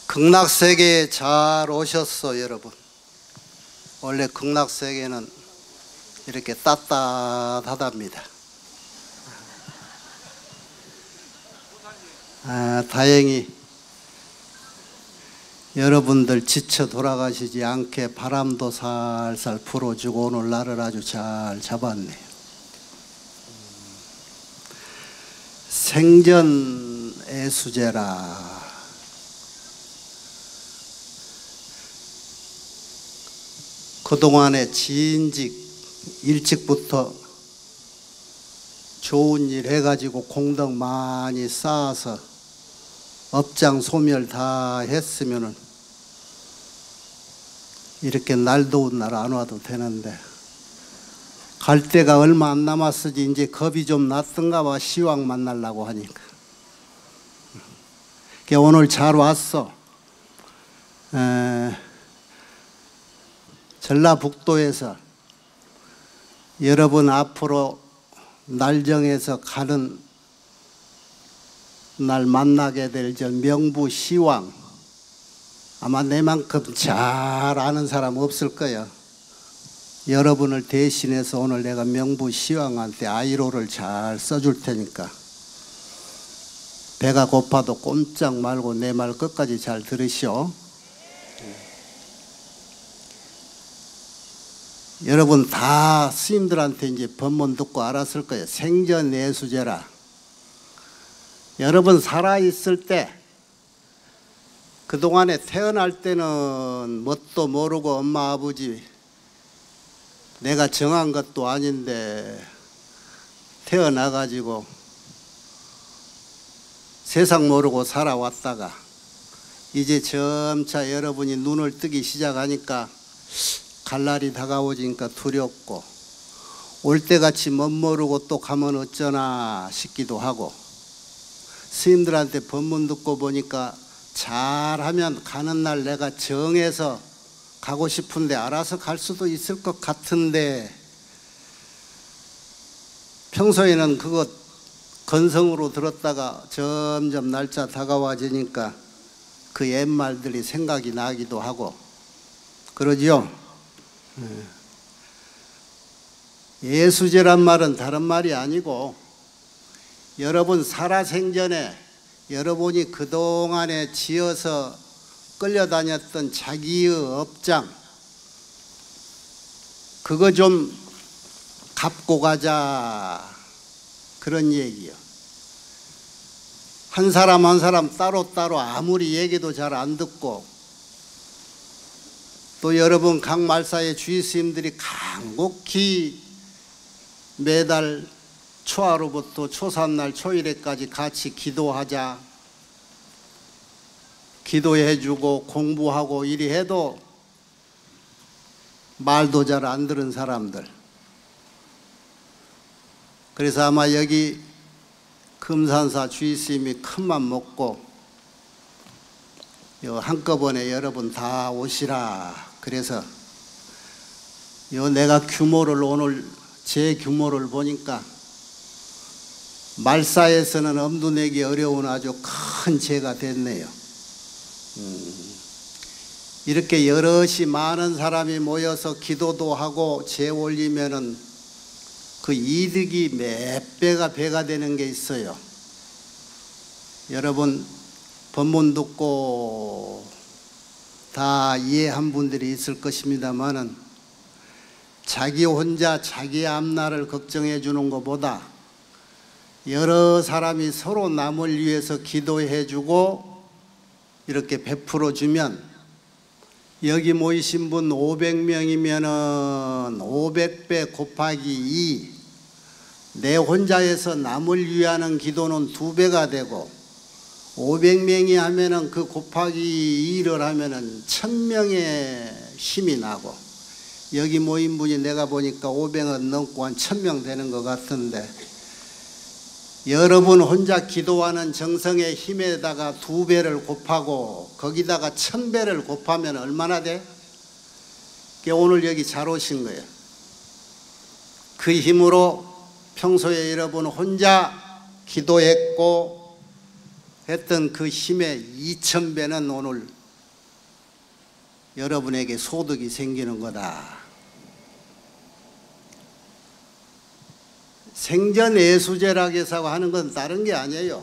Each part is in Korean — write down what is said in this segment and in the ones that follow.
극락세계에 잘 오셨어, 여러분. 원래 극락세계는 이렇게 따뜻하답니다. 다행히 여러분들 지쳐 돌아가시지 않게 바람도 살살 불어주고 오늘 날을 아주 잘 잡았네요. 생전 애수제라. 그동안에 일찍부터 좋은 일 해가지고 공덕 많이 쌓아서 업장 소멸 다 했으면은 이렇게 날 더운 날 안 와도 되는데 갈 데가 얼마 안 남았으니 이제 겁이 좀 났던가 봐. 시황 만나려고 하니까. 오늘 잘 왔어. 전라북도에서 여러분 앞으로 날 정해서 가는 날 만나게 될 저 명부 시황, 아마 내만큼 잘 아는 사람 없을 거야. 여러분을 대신해서 오늘 내가 명부 시황한테 아이로를 잘 써줄 테니까 배가 고파도 꼼짝 말고 내 말 끝까지 잘 들으시오. 여러분 다 스님들한테 이제 법문 듣고 알았을 거예요. 생전애수제라. 여러분 살아있을 때 그동안에 태어날 때는 뭣도 모르고 엄마 아버지 내가 정한 것도 아닌데 태어나가지고 세상 모르고 살아왔다가 이제 점차 여러분이 눈을 뜨기 시작하니까 갈 날이 다가오니까 두렵고 올 때같이 멋모르고 또 가면 어쩌나 싶기도 하고 스님들한테 법문 듣고 보니까 잘하면 가는 날 내가 정해서 가고 싶은데 알아서 갈 수도 있을 것 같은데 평소에는 그것 건성으로 들었다가 점점 날짜 다가와지니까 그 옛말들이 생각이 나기도 하고 그러지요. 예수제란 말은 다른 말이 아니고 여러분 살아생전에 여러분이 그동안에 지어서 끌려다녔던 자기의 업장 그거 좀 갚고 가자 그런 얘기요. 한 사람 한 사람 따로따로 아무리 얘기도 잘 안 듣고 또 여러분 각 말사의 주의 스님들이 간곡히 매달 초하루부터 초삼날 초일에까지 같이 기도하자 기도해주고 공부하고 이리 해도 말도 잘 안 들은 사람들. 그래서 아마 여기 금산사 주의 스님이 큰맘 먹고 한꺼번에 여러분 다 오시라. 그래서 내가 규모를 오늘 제 규모를 보니까 말사에서는 엄두 내기 어려운 아주 큰 죄가 됐네요. 이렇게 여럿이 많은 사람이 모여서 기도도 하고 제 올리면은 그 이득이 몇 배가 되는 게 있어요. 여러분 법문 듣고 다 이해한 분들이 있을 것입니다만은 자기 혼자 자기 앞날을 걱정해 주는 것보다 여러 사람이 서로 남을 위해서 기도해 주고 이렇게 베풀어 주면 여기 모이신 분 500명이면은 500배 곱하기 2 내 혼자에서 남을 위하는 기도는 2배가 되고 500명이 하면은 그 곱하기 2를 하면은 1000명의 힘이 나고 여기 모인 분이 내가 보니까 500은 넘고 한 1000명 되는 것 같은데 여러분 혼자 기도하는 정성의 힘에다가 2배를 곱하고 거기다가 1000배를 곱하면 얼마나 돼? 오늘 여기 잘 오신 거예요. 그 힘으로 평소에 여러분 혼자 기도했고 했던 그 힘의 2000배는 오늘 여러분에게 소득이 생기는 거다. 생전예수제라고 하는 건 다른 게 아니에요.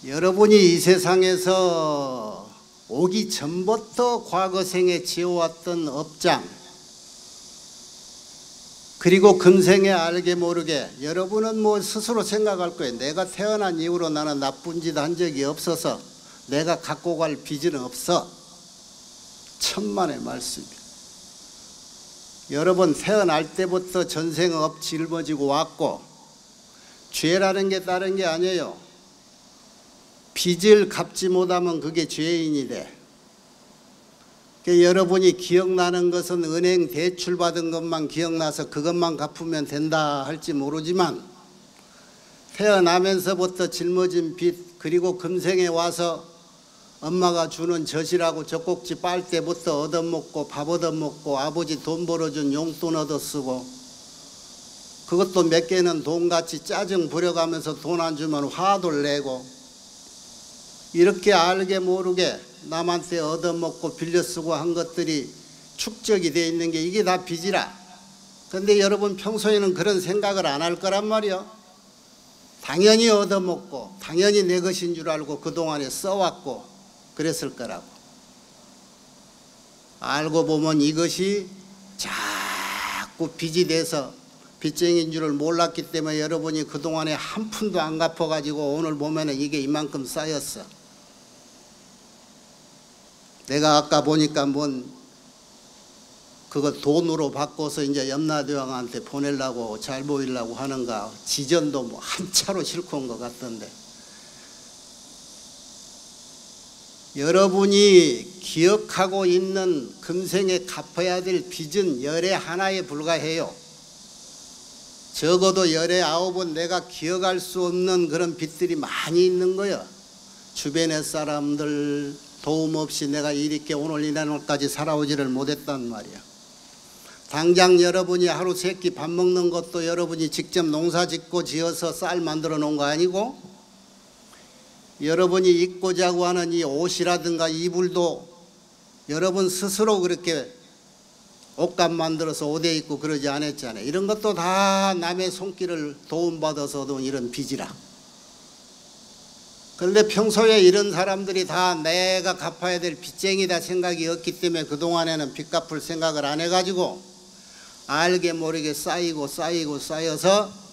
여러분이 이 세상에서 오기 전부터 과거생에 지어왔던 업장, 그리고 금생에 알게 모르게 여러분은 뭐 스스로 생각할 거예요. 내가 태어난 이후로 나는 나쁜 짓 한 적이 없어서 내가 갖고 갈 빚은 없어. 천만의 말씀이에요. 여러분 태어날 때부터 전생업 짊어지고 왔고, 죄라는 게 다른 게 아니에요. 빚을 갚지 못하면 그게 죄인이 돼. 여러분이 기억나는 것은 은행 대출 받은 것만 기억나서 그것만 갚으면 된다 할지 모르지만, 태어나면서부터 짊어진 빚, 그리고 금생에 와서 엄마가 주는 젖이라고 젖꼭지 빨 때부터 얻어먹고 밥 얻어먹고 아버지 돈 벌어준 용돈 얻어쓰고, 그것도 몇 개는 돈같이 짜증 부려가면서 돈 안 주면 화도 내고, 이렇게 알게 모르게 남한테 얻어먹고 빌려쓰고 한 것들이 축적이 돼 있는 게 이게 다 빚이라. 그런데 여러분 평소에는 그런 생각을 안 할 거란 말이요. 당연히 얻어먹고 당연히 내 것인 줄 알고 그동안에 써왔고 그랬을 거라고. 알고 보면 이것이 자꾸 빚이 돼서 빚쟁이인 줄을 몰랐기 때문에 여러분이 그동안에 한 푼도 안 갚아가지고 오늘 보면 이게 이만큼 쌓였어. 내가 아까 보니까 그거 돈으로 바꿔서 이제 염라대왕한테 보내려고 잘 보이려고 하는가, 지전도 뭐 한 차로 싣고 온 것 같던데. 여러분이 기억하고 있는 금생에 갚아야 될 빚은 열의 하나에 불과해요. 적어도 19은 내가 기억할 수 없는 그런 빚들이 많이 있는 거예요. 주변의 사람들 도움 없이 내가 이렇게 오늘 이 날까지 살아오지를 못했단 말이야. 당장 여러분이 하루 세 끼 밥 먹는 것도 여러분이 직접 농사 짓고 지어서 쌀 만들어 놓은 거 아니고, 여러분이 입고 자고 하는 이 옷이라든가 이불도 여러분 스스로 그렇게 옷감 만들어서 옷에 입고 그러지 않았잖아요. 이런 것도 다 남의 손길을 도움받아서 얻은 이런 빚이라. 그런데 평소에 이런 사람들이 다 내가 갚아야 될 빚쟁이다 생각이 없기 때문에 그동안에는 빚 갚을 생각을 안 해가지고 알게 모르게 쌓이고 쌓여서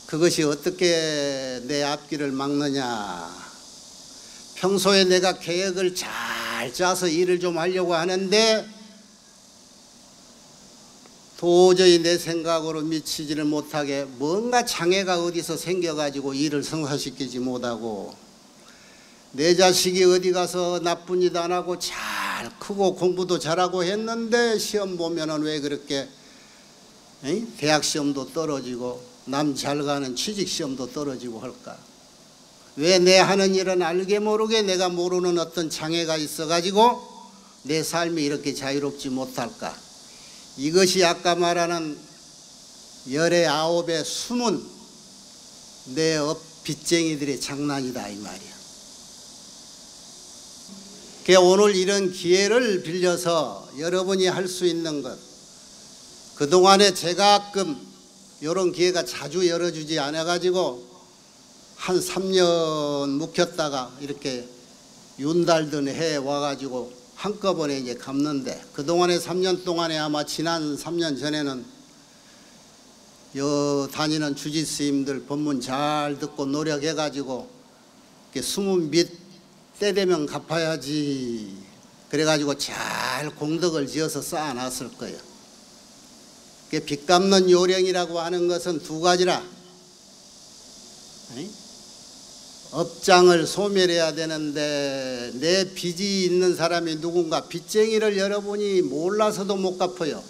그것이 어떻게 내 앞길을 막느냐. 평소에 내가 계획을 잘 짜서 일을 좀 하려고 하는데 도저히 내 생각으로 미치지를 못하게 뭔가 장애가 어디서 생겨가지고 일을 성사시키지 못하고, 내 자식이 어디 가서 나쁜 짓 안 하고 잘 크고 공부도 잘하고 했는데 시험 보면은 왜 그렇게 대학 시험도 떨어지고 남 잘 가는 취직 시험도 떨어지고 할까? 왜 내 하는 일은 알게 모르게 내가 모르는 어떤 장애가 있어가지고 내 삶이 이렇게 자유롭지 못할까? 이것이 아까 말하는 열의 9의 숨은 내 빚쟁이들의 장난이다 이 말이야. 오늘 이런 기회를 빌려서 여러분이 할 수 있는 것, 그동안에 제가 가끔 이런 기회가 자주 열어주지 않아가지고 한 3년 묵혔다가 이렇게 윤달든 해 와가지고 한꺼번에 이제 갚는데, 그동안에 3년 동안에 아마 지난 3년 전에는 다니는 주지스님들 법문 잘 듣고 노력해가지고 숨은 빚 때 되면 갚아야지 그래가지고 잘 공덕을 지어서 쌓아놨을 거예요. 빚 갚는 요령이라고 하는 것은 두 가지라. 업장을 소멸해야 되는데 내 빚이 있는 사람이 누군가, 빚쟁이를 여러분이 몰라서도 못 갚아요.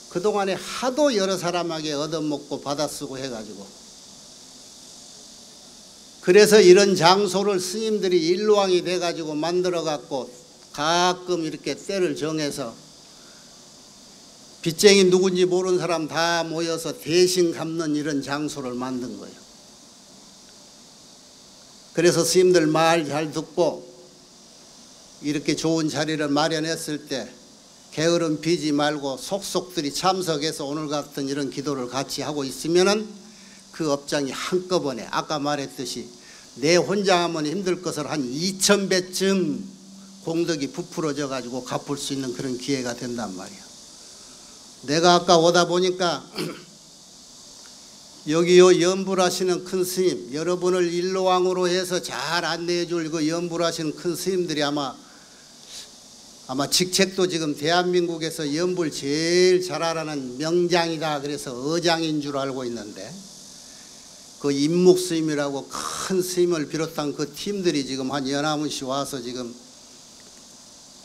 그동안에 하도 여러 사람에게 얻어먹고 받아쓰고 해가지고, 그래서 이런 장소를 스님들이 일로왕이 돼가지고 만들어갖고 가끔 이렇게 때를 정해서 빚쟁이 누군지 모르는 사람 다 모여서 대신 갚는 이런 장소를 만든 거예요. 그래서 스님들 말 잘 듣고 이렇게 좋은 자리를 마련했을 때 게으름 비지 말고 속속들이 참석해서 오늘 같은 이런 기도를 같이 하고 있으면은 그 업장이 한꺼번에 아까 말했듯이 내 혼자 하면 힘들 것을 한 2000배쯤 공덕이 부풀어져 가지고 갚을 수 있는 그런 기회가 된단 말이야. 내가 아까 오다 보니까 여기요 연불하시는 큰 스님, 여러분을 일로왕으로 해서 잘 안내해 줄 그 연불하시는 큰 스님들이 아마 직책도 지금 대한민국에서 연불 제일 잘 알아는 명장이다 그래서 어장인 줄 알고 있는데, 그 임묵 스님이라고 큰 스님을 비롯한 그 팀들이 지금 한 연하문시 와서 지금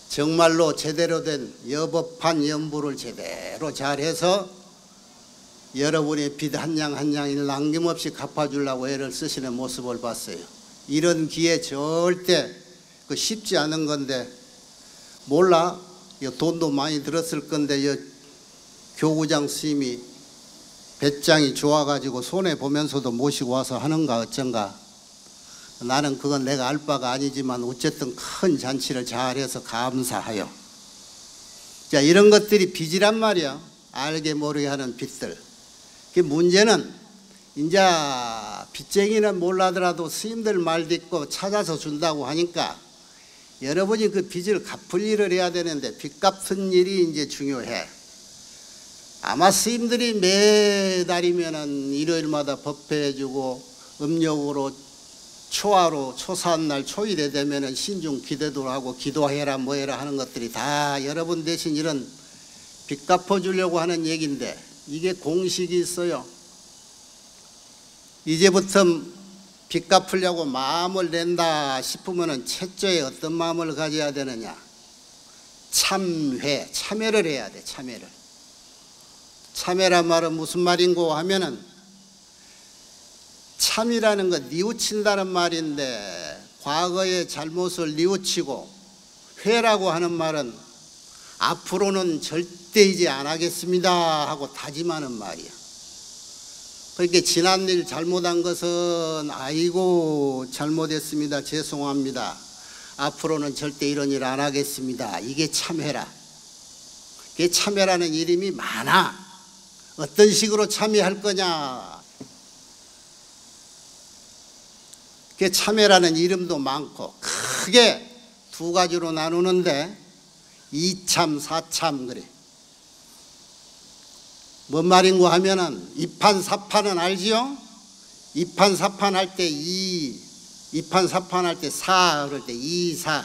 정말로 제대로 된 여법한 연불을 제대로 잘해서 여러분의 빚 한 양 한 양을 남김없이 갚아주려고 애를 쓰시는 모습을 봤어요. 이런 기회 절대 쉽지 않은 건데, 몰라, 돈도 많이 들었을 건데 교구장 스님이 배짱이 좋아가지고 손해보면서도 모시고 와서 하는가 어쩐가. 나는 그건 내가 알 바가 아니지만 어쨌든 큰 잔치를 잘해서 감사하여. 자, 이런 것들이 빚이란 말이야. 알게 모르게 하는 빚들. 그 문제는 이제 빚쟁이는 몰라더라도 스님들 말 듣고 찾아서 준다고 하니까 여러분이 그 빚을 갚을 일을 해야 되는데 빚 갚는 일이 이제 중요해. 아마 스님들이 매달이면은 일요일마다 법회해주고 음력으로 초하로 초사한 초일에 되면은 신중 기대도 하고 기도해라 뭐해라 하는 것들이 다 여러분 대신 이런 빚 갚아주려고 하는 얘기인데, 이게 공식이 있어요. 이제부터 빚 갚으려고 마음을 낸다 싶으면은 첫째에 어떤 마음을 가져야 되느냐? 참회, 참회를 해야 돼. 참회를. 참회란 말은 무슨 말인고 하면은, 참이라는 건 뉘우친다는 말인데, 과거의 잘못을 뉘우치고, 회라고 하는 말은 앞으로는 절대 이제 안 하겠습니다 하고 다짐하는 말이야. 그러니까 지난 일 잘못한 것은 아이고 잘못했습니다, 죄송합니다, 앞으로는 절대 이런 일 안 하겠습니다, 이게 참회라. 이게 참회라는 이름이 많아. 어떤 식으로 참회할 거냐, 그게 참회라는 이름도 많고 크게 두 가지로 나누는데 이참 사참 그래. 뭔 말인고 하면은 이판사판은 알지요? 이판사판 할 때 이판사판 할 때 사 그럴 때 이사,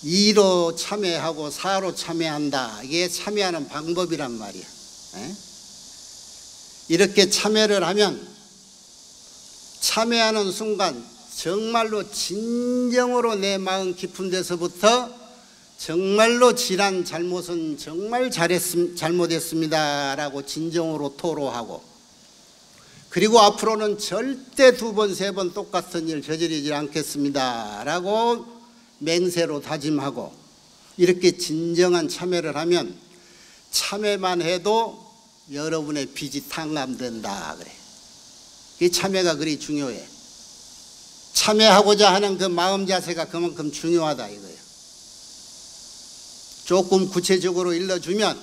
이로 참회하고 사로 참회한다. 이게 참회하는 방법이란 말이야. 에? 이렇게 참회를 하면 참회하는 순간 정말로 진정으로 내 마음 깊은 데서부터 정말로 지난 잘못은 정말 잘못했습니다 라고 진정으로 토로하고, 그리고 앞으로는 절대 두 번, 세 번 똑같은 일 저지르지 않겠습니다 라고 맹세로 다짐하고, 이렇게 진정한 참회를 하면 참회만 해도 여러분의 빚이 탕감된다 그래. 이 참회가 그리 중요해. 참회하고자 하는 그 마음 자세가 그만큼 중요하다 이거예요. 조금 구체적으로 일러주면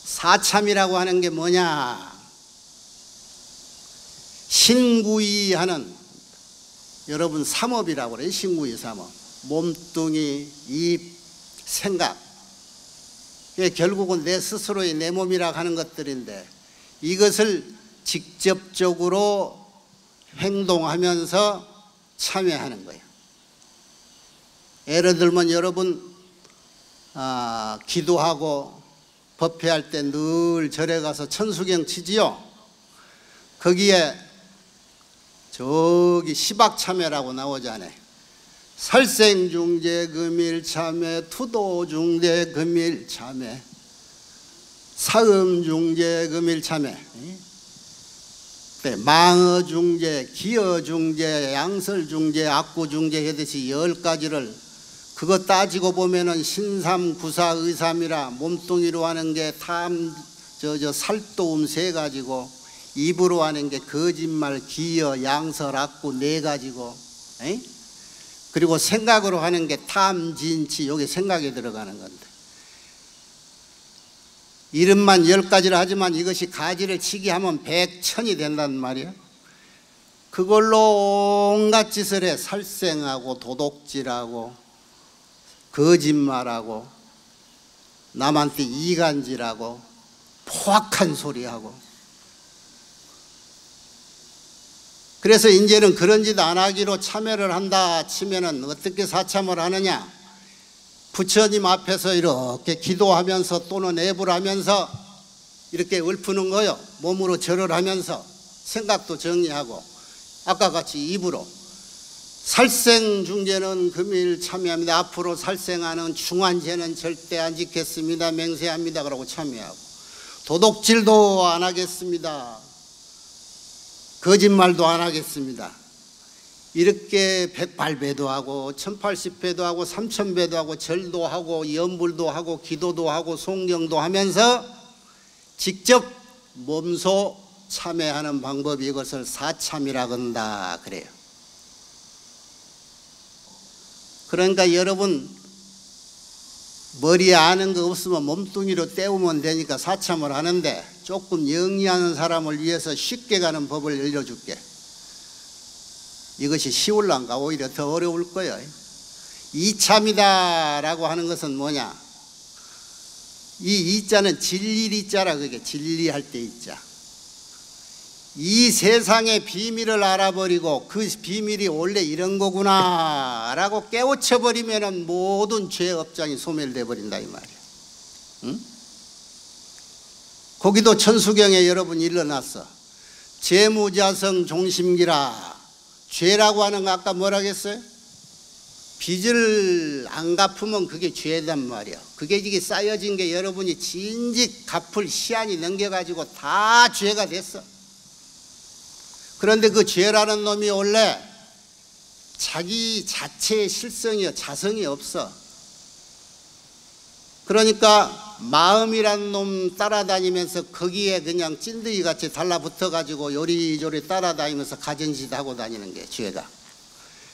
사참이라고 하는 게 뭐냐, 신구이 하는, 여러분 삼업이라고 그래요. 신구이 삼업. 몸뚱이, 입, 생각. 이게 결국은 내 스스로의 내 몸이라고 하는 것들인데, 이것을 직접적으로 행동하면서 참여하는 거예요. 예를 들면 여러분 기도하고 법회할 때 늘 절에 가서 천수경 치지요. 거기에 저기 시박참회라고 나오잖아요. 살생중재 금일참회, 투도중재 금일참회, 사음중재 금일참회, 망어중재, 기어중재, 양설중재, 악구중재 하듯이 10가지를 그거 따지고 보면은 신삼구사의삼이라 몸뚱이로 하는 게 살도움 3가지고, 입으로 하는 게 거짓말, 기여, 양설, 악구 4가지고, 그리고 생각으로 하는 게 탐진치, 여기 생각이 들어가는 건데, 이름만 10가지를 하지만 이것이 가지를 치기 하면 100천이 된단 말이야. 그걸로 온갖 짓을 해. 살생하고 도둑질하고 거짓말하고 남한테 이간질하고 포악한 소리하고. 그래서 이제는 그런 짓 안 하기로 참여를 한다 치면은 어떻게 사참을 하느냐? 부처님 앞에서 이렇게 기도하면서 또는 애불 하면서 이렇게 읊는 거요. 몸으로 절을 하면서 생각도 정리하고, 아까 같이 입으로 살생중재는 금일 참여합니다. 앞으로 살생하는 중한죄는 절대 안 지켰습니다. 맹세합니다. 그러고 참여하고, 도둑질도 안 하겠습니다. 거짓말도 안 하겠습니다. 이렇게 108배도 하고 1080배도 하고 3000배도 하고 절도 하고 염불도 하고 기도도 하고 송경도 하면서 직접 몸소 참회하는 방법이 이것을 사참이라 한다 그래요. 그러니까 여러분 머리에 아는 거 없으면 몸뚱이로 때우면 되니까 사참을 하는데, 조금 영리하는 사람을 위해서 쉽게 가는 법을 알려줄게. 이것이 쉬울란가? 오히려 더 어려울 거예요. 이참이다 라고 하는 것은 뭐냐? 이 이자는 진리일 이자라. 그게 진리할 때 이자. 이 세상의 비밀을 알아버리고 그 비밀이 원래 이런 거구나 라고 깨우쳐버리면 모든 죄 업장이 소멸돼 버린다 이 말이야. 응? 거기도 천수경에 여러분 일러놨어. 재무자성 종심기라. 죄라고 하는 거 아까 뭐라 했어요? 빚을 안 갚으면 그게 죄단 말이야. 그게 이게 쌓여진 게 여러분이 진즉 갚을 시한이 넘겨가지고 다 죄가 됐어. 그런데 그 죄라는 놈이 원래 자기 자체의 실성이요, 자성이 없어. 그러니까 마음이란 놈 따라다니면서 거기에 그냥 찐득이 같이 달라붙어 가지고 요리조리 따라다니면서 가전짓 하고 다니는 게 죄다.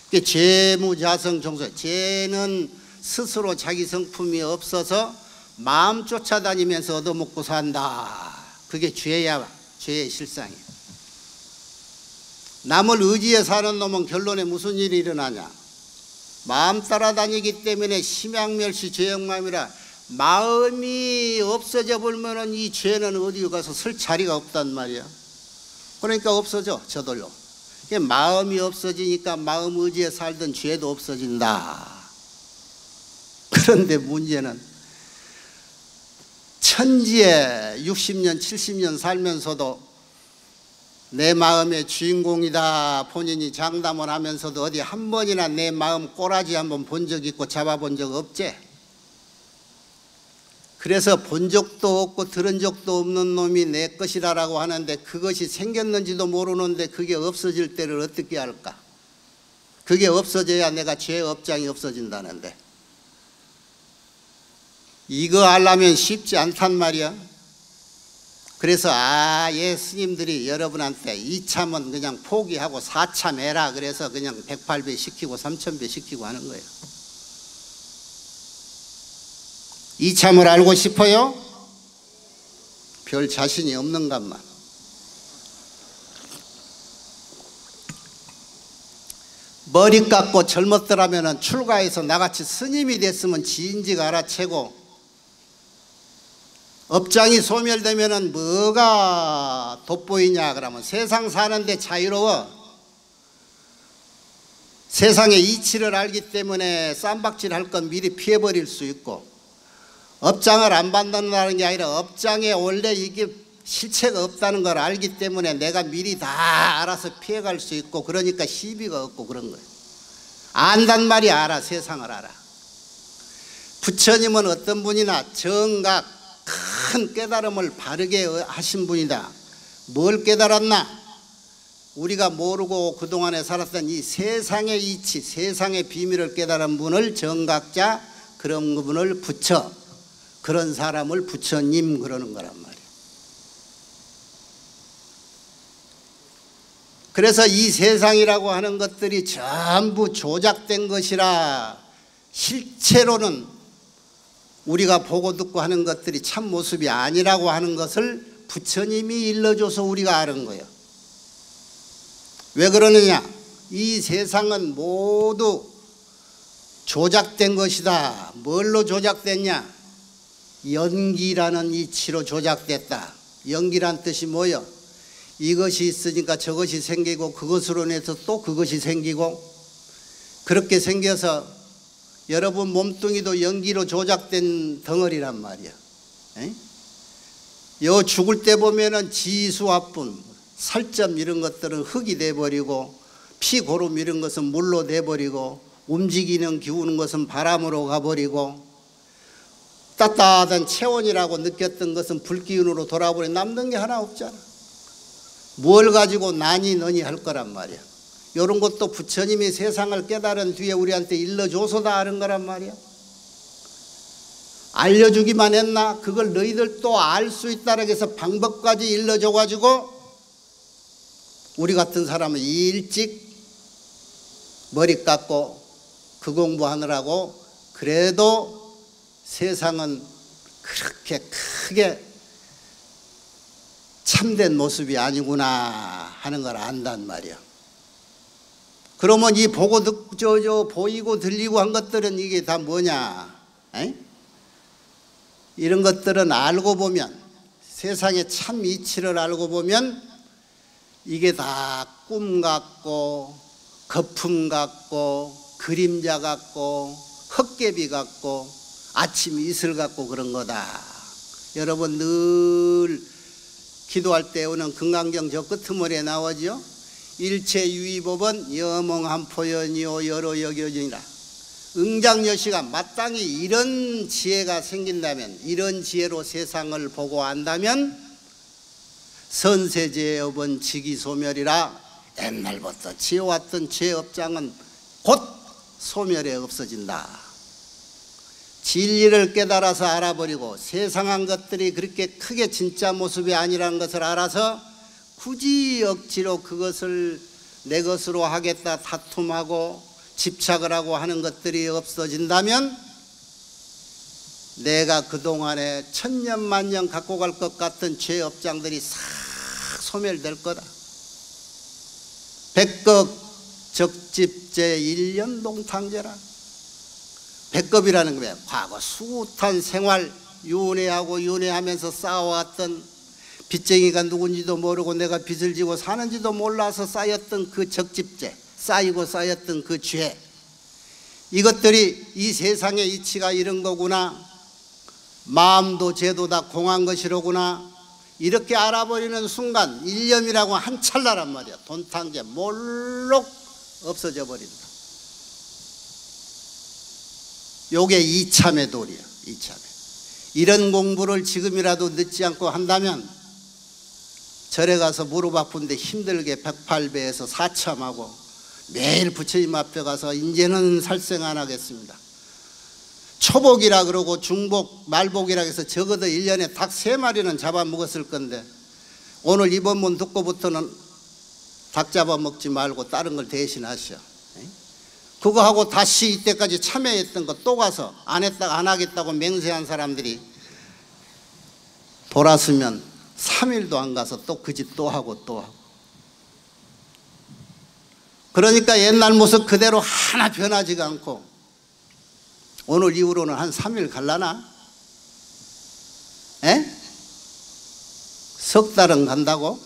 그게 죄무자성 종소. 죄는 스스로 자기 성품이 없어서 마음 쫓아다니면서 얻어먹고 산다. 그게 죄야. 죄의 실상이야. 남을 의지해 사는 놈은 결론에 무슨 일이 일어나냐? 마음 따라다니기 때문에 심양멸시 죄영마음이라. 마음이 없어져 버리면 이 죄는 어디 가서 쓸 자리가 없단 말이야. 그러니까 없어져 저절로. 마음이 없어지니까 마음 의지에 살던 죄도 없어진다. 그런데 문제는 천지에 60년 70년 살면서도 내 마음의 주인공이다 본인이 장담을 하면서도 어디 한 번이나 내 마음 꼬라지 한번 본 적 있고 잡아본 적 없지? 그래서 본 적도 없고 들은 적도 없는 놈이 내 것이라고 하는데, 그것이 생겼는지도 모르는데 그게 없어질 때를 어떻게 할까? 그게 없어져야 내가 죄 업장이 없어진다는데, 이거 알려면 쉽지 않단 말이야. 그래서 예 스님들이 여러분한테 이참은 그냥 포기하고 사참해라 그래서 그냥 108배 시키고 3000배 시키고 하는 거예요. 이참을 알고 싶어요? 별 자신이 없는 것만. 머리 깎고 젊었더라면 출가해서 나같이 스님이 됐으면 지인직 알아채고, 업장이 소멸되면 뭐가 돋보이냐 그러면 세상 사는데 자유로워. 세상의 이치를 알기 때문에 쌈박질 할 건 미리 피해버릴 수 있고, 업장을 안 받는다는 게 아니라 업장에 원래 이게 실체가 없다는 걸 알기 때문에 내가 미리 다 알아서 피해갈 수 있고, 그러니까 시비가 없고 그런 거예요. 안단 말이 알아. 세상을 알아. 부처님은 어떤 분이나 정각 큰 깨달음을 바르게 하신 분이다. 뭘 깨달았나? 우리가 모르고 그동안에 살았던 이 세상의 이치, 세상의 비밀을 깨달은 분을 정각자, 그런 분을 부처, 그런 사람을 부처님 그러는 거란 말이에요. 그래서 이 세상이라고 하는 것들이 전부 조작된 것이라 실제로는 우리가 보고 듣고 하는 것들이 참 모습이 아니라고 하는 것을 부처님이 일러줘서 우리가 아는 거예요. 왜 그러느냐? 이 세상은 모두 조작된 것이다. 뭘로 조작됐냐? 연기라는 이치로 조작됐다. 연기란 뜻이 뭐예요? 이것이 있으니까 저것이 생기고 그것으로 인해서 또 그것이 생기고 그렇게 생겨서 여러분 몸뚱이도 연기로 조작된 덩어리란 말이야. 요 죽을 때 보면은 지수화분, 살점 이런 것들은 흙이 돼버리고 피고름 이런 것은 물로 돼버리고 움직이는 기우는 것은 바람으로 가버리고 따뜻한 체온이라고 느꼈던 것은 불기운으로 돌아버려 남는 게 하나 없잖아. 뭘 가지고 나니 너니 할 거란 말이야. 이런 것도 부처님이 세상을 깨달은 뒤에 우리한테 일러줘서 다 아는 거란 말이야. 알려주기만 했나? 그걸 너희들도 알 수 있다라고 해서 방법까지 일러줘가지고 우리 같은 사람은 일찍 머리 깎고 그 공부하느라고 그래도 세상은 그렇게 크게 참된 모습이 아니구나 하는 걸 안단 말이야. 그러면 이 보고 보이고 들리고 한 것들은 이게 다 뭐냐? 이런 것들은 알고 보면 세상의 참 이치를 알고 보면 이게 다 꿈 같고 거품 같고 그림자 같고 헛개비 같고 아침 이슬 같고 그런 거다. 여러분 늘 기도할 때 오는 금강경 저 끄트머리에 나오죠. 일체유의법은 여몽한 포연이요 여러 여겨지니라. 응장여시가 마땅히 이런 지혜가 생긴다면, 이런 지혜로 세상을 보고 안다면 선세제업은 지기소멸이라. 옛날부터 지어왔던 죄업장은 곧 소멸에 없어진다. 진리를 깨달아서 알아버리고 세상한 것들이 그렇게 크게 진짜 모습이 아니라는 것을 알아서 굳이 억지로 그것을 내 것으로 하겠다 다툼하고 집착을 하고 하는 것들이 없어진다면 내가 그동안에 천년만년 갖고 갈 것 같은 죄업장들이 싹 소멸될 거다. 백겁 적집제 일년동탕제라. 백겁이라는 거야. 과거 숱한 생활 윤회하고 윤회하면서 쌓아왔던 빚쟁이가 누군지도 모르고 내가 빚을 지고 사는지도 몰라서 쌓였던 그 적집제, 쌓이고 쌓였던 그 죄, 이것들이 이 세상의 이치가 이런 거구나, 마음도 죄도 다 공한 것이로구나, 이렇게 알아버리는 순간 일념이라고 한 찰나란 말이야. 돈탕제 몰록 없어져 버린다. 요게 이참의 도리야. 이참의. 이런 공부를 지금이라도 늦지 않고 한다면 절에 가서 무릎 아픈데 힘들게 108배에서 사참하고 매일 부처님 앞에 가서 이제는 살생 안 하겠습니다. 초복이라 그러고 중복, 말복이라 해서 적어도 1년에 닭 3마리는 잡아먹었을 건데 오늘 이번 문 듣고부터는 닭 잡아먹지 말고 다른 걸 대신 하셔. 그거 하고 다시 이때까지 참여했던 거 또 가서 안 하겠다고 맹세한 사람들이 돌았으면 3일도 안 가서 또 그 짓 또 하고 또 하고. 그러니까 옛날 모습 그대로 하나 변하지가 않고 오늘 이후로는 한 3일 갈라나? 에? 석 달은 간다고?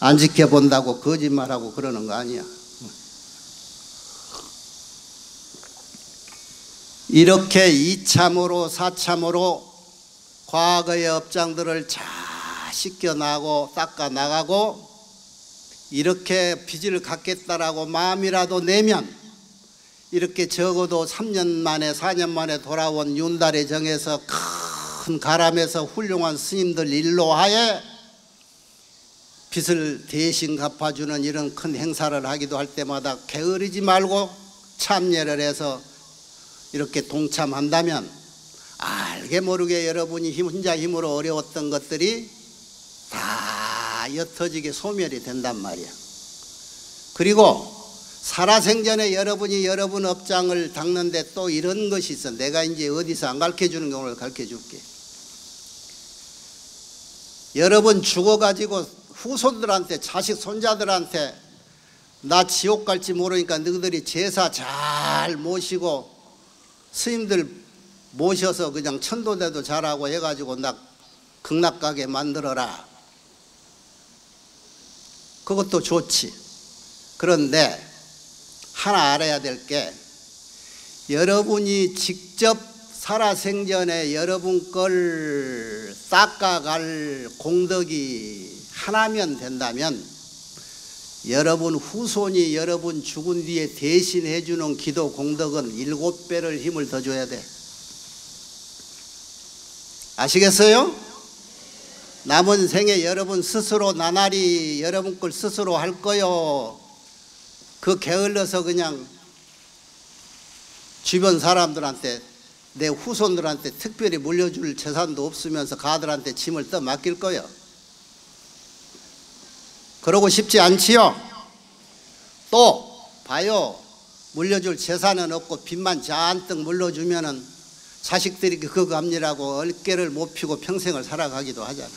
안 지켜본다고 거짓말하고 그러는 거 아니야. 이렇게 이참으로 사참으로 과거의 업장들을 잘 씻겨나고 닦아나가고 이렇게 빚을 갚겠다라고 마음이라도 내면 이렇게 적어도 3년 만에 4년 만에 돌아온 윤달의 정에서 큰 가람에서 훌륭한 스님들 일로하에 빚을 대신 갚아주는 이런 큰 행사를 하기도 할 때마다 게으르지 말고 참여를 해서 이렇게 동참한다면 알게 모르게 여러분이 혼자 힘으로 어려웠던 것들이 다 옅어지게 소멸이 된단 말이야. 그리고 살아생전에 여러분이 여러분 업장을 닦는데 또 이런 것이 있어. 내가 이제 어디서 안 가르쳐주는 경우를 가르쳐줄게. 여러분 죽어가지고 후손들한테, 자식 손자들한테 나 지옥 갈지 모르니까 너희들이 제사 잘 모시고 스님들 모셔서 그냥 천도대도 잘하고 해가지고 나 극락가게 만들어라. 그것도 좋지. 그런데 하나 알아야 될 게, 여러분이 직접 살아생전에 여러분 걸 닦아갈 공덕이 하나면 된다면 여러분 후손이 여러분 죽은 뒤에 대신해 주는 기도 공덕은 7배를 힘을 더 줘야 돼. 아시겠어요? 남은 생에 여러분 스스로 나날이 여러분 걸 스스로 할 거요. 그 게을러서 그냥 주변 사람들한테, 내 후손들한테 특별히 물려줄 재산도 없으면서 가들한테 짐을 떠 맡길 거요. 그러고 싶지 않지요? 또 봐요. 물려줄 재산은 없고 빚만 잔뜩 물려주면은 자식들이 그거 갚느라고 어깨를 못 펴고 평생을 살아가기도 하잖아.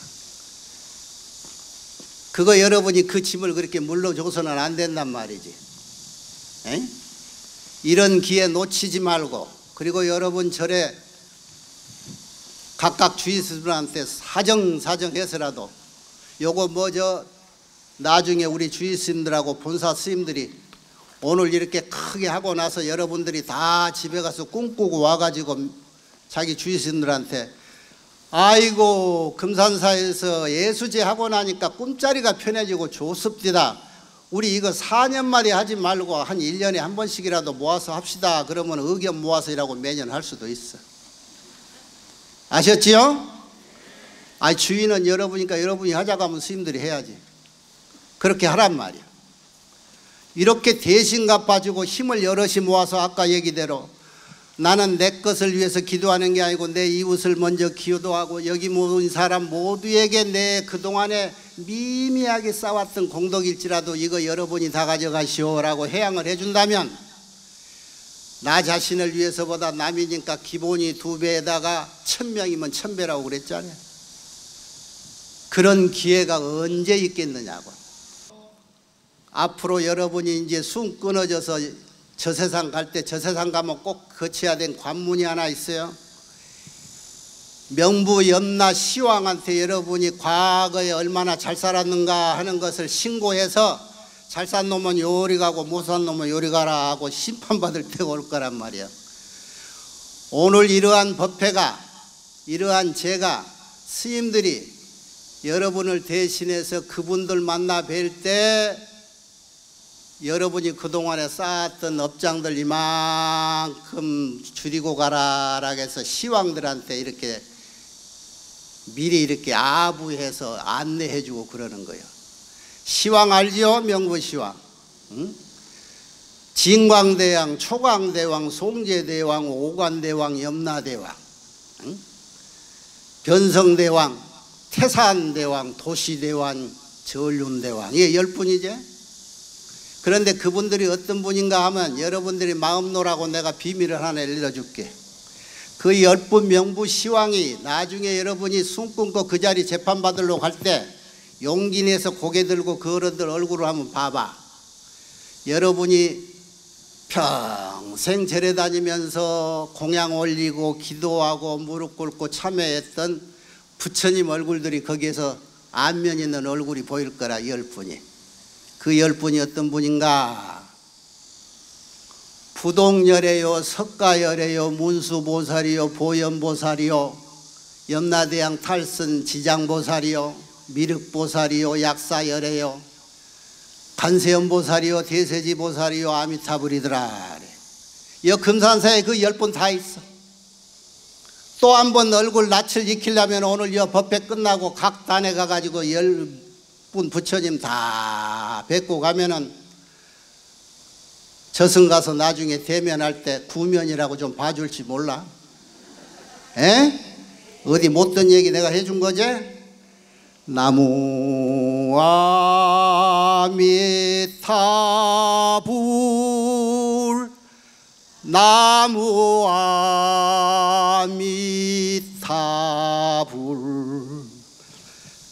그거 여러분이 그 짐을 그렇게 물려줘서는 안 된단 말이지. 에? 이런 기회 놓치지 말고, 그리고 여러분 절에 각각 주의스님한테 사정해서라도 요거 뭐저 나중에 우리 주의스님들하고 본사 스님들이 오늘 이렇게 크게 하고 나서 여러분들이 다 집에 가서 꿈꾸고 와가지고 자기 주의스님들한테 아이고 금산사에서 예수제 하고 나니까 꿈자리가 편해지고 좋습디다. 우리 이거 4년마다 하지 말고 한 1년에 한 번씩이라도 모아서 합시다. 그러면 의견 모아서 이라고 매년 할 수도 있어. 아셨지요? 아니 주인은 여러분이니까 여러분이 하자고 하면 스님들이 해야지. 그렇게 하란 말이야. 이렇게 대신 갚아주고 힘을 여럿이 모아서 아까 얘기대로 나는 내 것을 위해서 기도하는 게 아니고 내 이웃을 먼저 기도하고 여기 모인 사람 모두에게 내 그동안에 미미하게 쌓았던 공덕일지라도 이거 여러분이 다 가져가시오라고 해양을 해준다면 나 자신을 위해서보다 남이니까 기본이 2배에다가 1000명이면 1000배라고 그랬잖아요. 그런 기회가 언제 있겠느냐고. 앞으로 여러분이 이제 숨 끊어져서 저 세상 갈 때 저 세상 가면 꼭 거쳐야 된 관문이 하나 있어요. 명부 염라 시왕한테 여러분이 과거에 얼마나 잘 살았는가 하는 것을 신고해서 잘 산 놈은 요리 가고 못 산 놈은 요리 가라 하고 심판받을 때가 올 거란 말이야. 오늘 이러한 법회가, 이러한 제가 스님들이 여러분을 대신해서 그분들 만나 뵐 때 여러분이 그동안에 쌓았던 업장들 이만큼 줄이고 가라라 해서 시왕들한테 이렇게 미리 이렇게 아부해서 안내해주고 그러는 거예요. 시왕 알지요? 명부시왕. 응? 진광대왕, 초광대왕, 송제대왕, 오관대왕, 염라대왕, 응? 변성대왕, 태산대왕, 도시대왕, 전륜대왕. 이게 10분이지. 그런데 그분들이 어떤 분인가 하면 여러분들이 마음 놓으라고 내가 비밀을 하나 알려줄게. 그 10분 명부 시왕이 나중에 여러분이 숨 끊고 그 자리 재판받으러 갈 때 용기 내서 고개 들고 그 어른들 얼굴을 한번 봐봐. 여러분이 평생 절에 다니면서 공양 올리고 기도하고 무릎 꿇고 참여했던 부처님 얼굴들이 거기에서 안면 있는 얼굴이 보일 거라. 10분이. 그 10분이 어떤 분인가? 부동열애요, 석가열애요, 문수보살이요, 보현보살이요, 염라대왕 탈선 지장보살이요, 미륵보살이요, 약사열애요, 간세음보살이요, 대세지보살이요, 아미타불이더라. 여 금산사에 그 10분 다 있어. 또 한 번 얼굴 낯을 익히려면 오늘 이 법회 끝나고 각 단에 가가지고 10분 부처님 다 뵙고 가면은 저승 가서 나중에 대면할 때 구면이라고 좀 봐줄지 몰라? 에? 어디 못된 얘기 내가 해준 거지? 나무 아미타불 나무 아미타불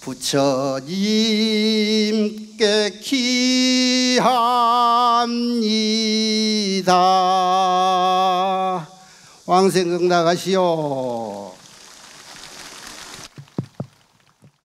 부처님께 기합니다. 왕생극 나가시오.